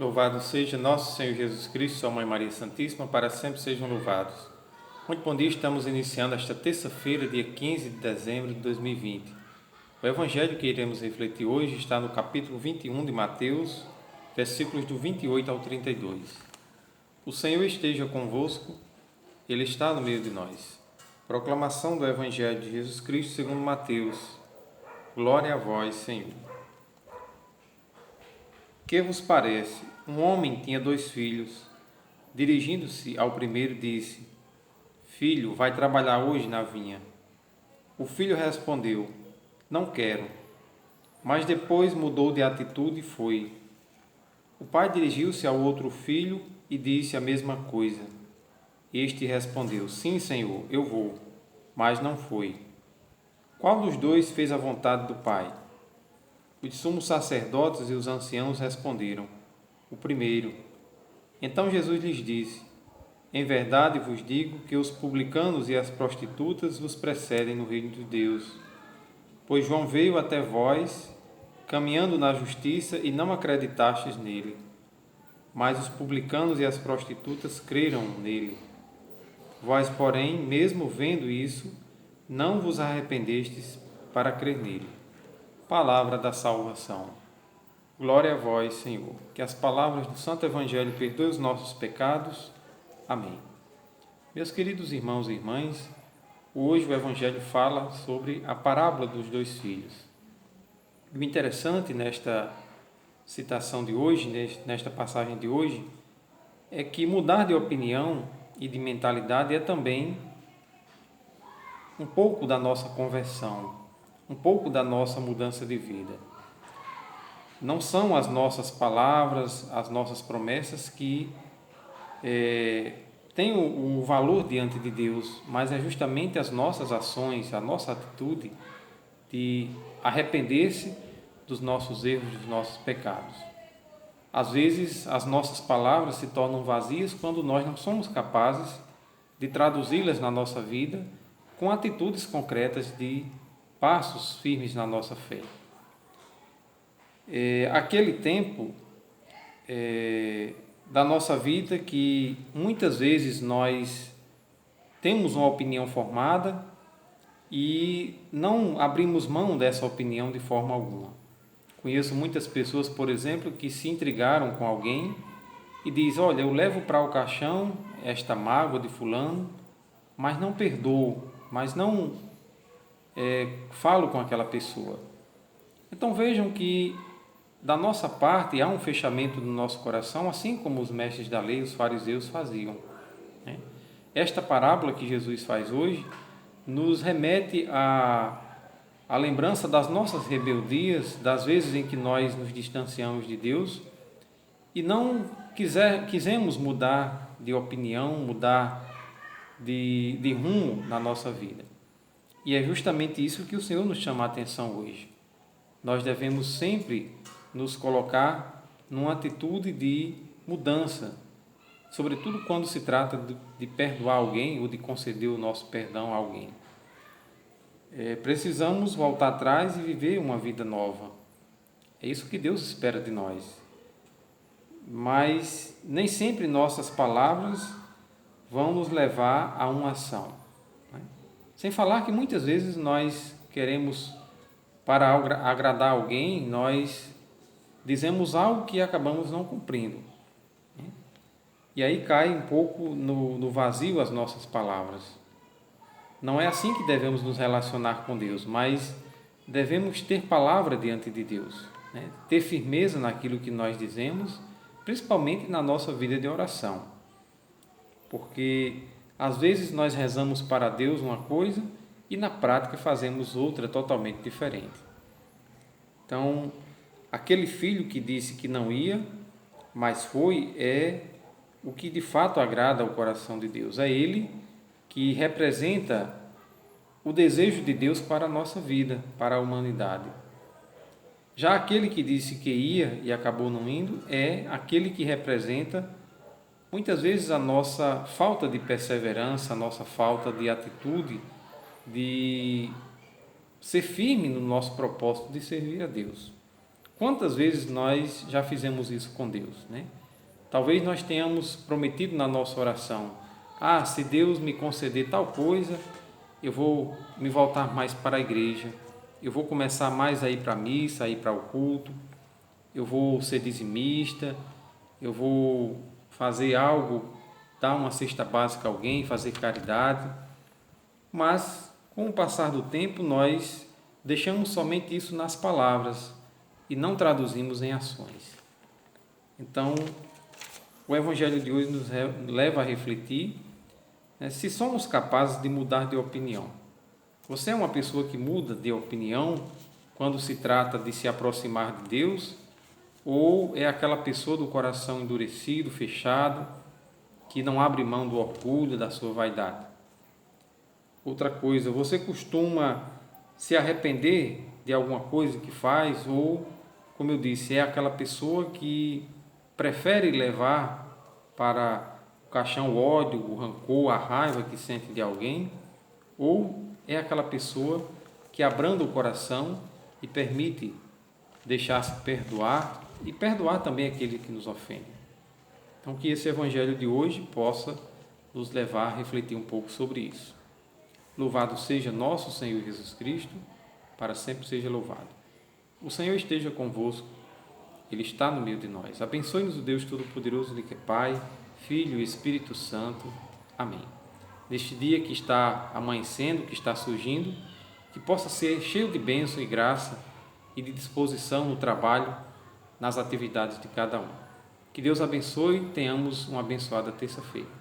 Louvado seja nosso Senhor Jesus Cristo, sua Mãe Maria Santíssima, para sempre sejam louvados. Muito bom dia, estamos iniciando esta terça-feira, dia 15 de dezembro de 2020. O Evangelho que iremos refletir hoje está no capítulo 21 de Mateus, versículos do 28 ao 32. O Senhor esteja convosco, Ele está no meio de nós. Proclamação do Evangelho de Jesus Cristo segundo Mateus. Glória a vós, Senhor. Que vos parece? Um homem tinha 2 filhos. Dirigindo-se ao primeiro, disse: Filho, vai trabalhar hoje na vinha. O filho respondeu: Não quero. Mas depois mudou de atitude e foi. O pai dirigiu-se ao outro filho e disse a mesma coisa. Este respondeu: Sim, Senhor, eu vou. Mas não foi. Qual dos dois fez a vontade do pai? Os sumos sacerdotes e os anciãos responderam: O primeiro. Então Jesus lhes disse: Em verdade vos digo que os publicanos e as prostitutas vos precedem no reino de Deus. Pois João veio até vós, caminhando na justiça, e não acreditastes nele. Mas os publicanos e as prostitutas creram nele. Vós, porém, mesmo vendo isso, não vos arrependestes para crer nele. Palavra da salvação. Glória a vós, Senhor. Que as palavras do Santo Evangelho perdoem os nossos pecados. Amém. Meus queridos irmãos e irmãs, hoje o Evangelho fala sobre a parábola dos 2 filhos. O interessante nesta citação de hoje, nesta passagem de hoje, é que mudar de opinião e de mentalidade é também um pouco da nossa conversão, um pouco da nossa mudança de vida. Não são as nossas palavras, as nossas promessas que têm o valor diante de Deus, mas é justamente as nossas ações, a nossa atitude de arrepender-se dos nossos erros, dos nossos pecados. Às vezes, as nossas palavras se tornam vazias quando nós não somos capazes de traduzi-las na nossa vida com atitudes concretas de passos firmes na nossa fé. Aquele tempo da nossa vida que muitas vezes nós temos uma opinião formada e não abrimos mão dessa opinião de forma alguma. Conheço muitas pessoas, por exemplo, que se intrigaram com alguém e diz: olha, eu levo para o caixão esta mágoa de fulano, mas não perdoo, mas não falo com aquela pessoa. Então vejam que da nossa parte há um fechamento do nosso coração, assim como os mestres da lei, os fariseus, faziam. Esta parábola que Jesus faz hoje nos remete à lembrança das nossas rebeldias, das vezes em que nós nos distanciamos de Deus e não quisemos mudar de opinião, mudar de rumo na nossa vida. E é justamente isso que o Senhor nos chama a atenção hoje. Nós devemos sempre nos colocar numa atitude de mudança, sobretudo quando se trata de perdoar alguém ou de conceder o nosso perdão a alguém. Precisamos voltar atrás e viver uma vida nova. É isso que Deus espera de nós. Mas nem sempre nossas palavras vão nos levar a uma ação. Sem falar que muitas vezes nós queremos, para agradar alguém, nós dizemos algo que acabamos não cumprindo. E aí cai um pouco no vazio as nossas palavras. Não é assim que devemos nos relacionar com Deus, mas devemos ter palavra diante de Deus, ter firmeza naquilo que nós dizemos, principalmente na nossa vida de oração. Porque às vezes nós rezamos para Deus uma coisa e na prática fazemos outra totalmente diferente. Então, aquele filho que disse que não ia, mas foi, é o que de fato agrada ao coração de Deus. É ele que representa o desejo de Deus para a nossa vida, para a humanidade. Já aquele que disse que ia e acabou não indo, é aquele que representa muitas vezes a nossa falta de perseverança, a nossa falta de atitude, de ser firme no nosso propósito de servir a Deus. Quantas vezes nós já fizemos isso com Deus, né? Talvez nós tenhamos prometido na nossa oração: se Deus me conceder tal coisa, eu vou me voltar mais para a igreja, eu vou começar mais a ir para a missa, a ir para o culto, eu vou ser dizimista, eu vou fazer algo, dar uma cesta básica a alguém, fazer caridade. Mas, com o passar do tempo, nós deixamos somente isso nas palavras e não traduzimos em ações. Então, o Evangelho de hoje nos leva a refletir, se somos capazes de mudar de opinião. Você é uma pessoa que muda de opinião quando se trata de se aproximar de Deus, ou é aquela pessoa do coração endurecido, fechado, que não abre mão do orgulho, da sua vaidade? Outra coisa, você costuma se arrepender de alguma coisa que faz, ou, como eu disse, é aquela pessoa que prefere levar para o caixão o ódio, o rancor, a raiva que sente de alguém, ou é aquela pessoa que abranda o coração e permite deixar-se perdoar e perdoar também aquele que nos ofende. Então, que esse Evangelho de hoje possa nos levar a refletir um pouco sobre isso. Louvado seja nosso Senhor Jesus Cristo, para sempre seja louvado. O Senhor esteja convosco, Ele está no meio de nós. Abençoe-nos o Deus Todo-Poderoso, de que é Pai, Filho e Espírito Santo. Amém. Neste dia que está amanhecendo, que está surgindo, que possa ser cheio de bênção e graça e de disposição no trabalho, nas atividades de cada um. Que Deus abençoe e tenhamos uma abençoada terça-feira.